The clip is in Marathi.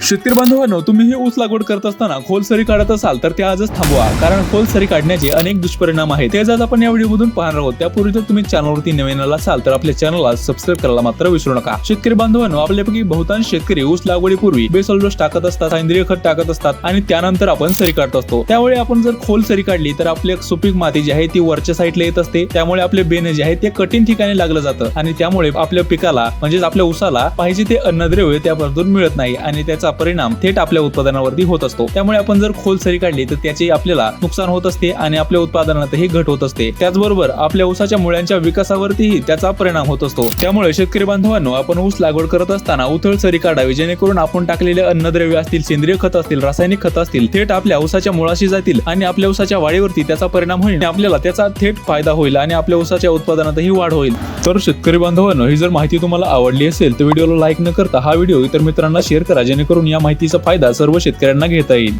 शेतकरी बांधवांनो, तुम्ही ही ऊस लागवड करत असताना खोल सरी काढत असाल तर ते आजच थांबवा, कारण खोल सरी काढण्याचे अनेक दुष्परिणाम आहेत. ते आज आपण या व्हिडिओमधून पाहणार आहोत. त्यापूर्वी जर तुम्ही चॅनलवरती नवीन असाल तर आपल्या चॅनलला सबस्क्राईब करायला मात्र विसरू नका. शेतकरी बांधवांनो, आपल्यापैकी बहुतांश शेतकरी ऊस लागवडीपूर्वी बेसल डोस टाकत असतात, सेंद्रिय खत टाकत असतात आणि त्यानंतर आपण सरी काढत असतो. त्यामुळे आपण जर खोल सरी काढली तर आपली सुपीक माती जी आहे ती वरच्या साईडला येत असते. त्यामुळे आपले बेणे जे आहे ते कठीण ठिकाणी लागलं जातं आणि त्यामुळे आपल्या पिकाला म्हणजे आपल्या ऊसाला पाहिजे ते अन्नद्रव्य त्यापासून मिळत नाही आणि त्याचा परिणाम थेट आपल्या उत्पादनावरती होत असतो. त्यामुळे आपण जर खोल सरी काढली तर त्याचे आपल्याला नुकसान होत असते आणि आपल्या उत्पादनातही घट होत असते. त्याचबरोबर आपल्या ऊसाच्या मुळ्यांच्या विकासावरतीही त्याचा परिणाम होत असतो. त्यामुळे शेतकरी बांधवांनो, आपण ऊस लागवड करत असताना उथळ सरी काढावी, जेणेकरून आपण टाकलेले अन्नद्रव्य असतील, सेंद्रिय खत असतील, रासायनिक खत असतील, थेट आपल्या ऊसाच्या मुळाशी जातील आणि आपल्या ऊसाच्या वाढीवरती त्याचा परिणाम होईल. आपल्याला त्याचा थेट फायदा होईल आणि आपल्या ऊसाच्या उत्पादनातही वाढ होईल. तर शेतकरी बांधवांनो, ही जर माहिती तुम्हाला आवडली असेल तर व्हिडिओला लाईक न करता हा व्हिडिओ इतर मित्रांना शेअर करा, जेणेकरून या माहितीचा फायदा सर्व शेतकऱ्यांना घेता येईल.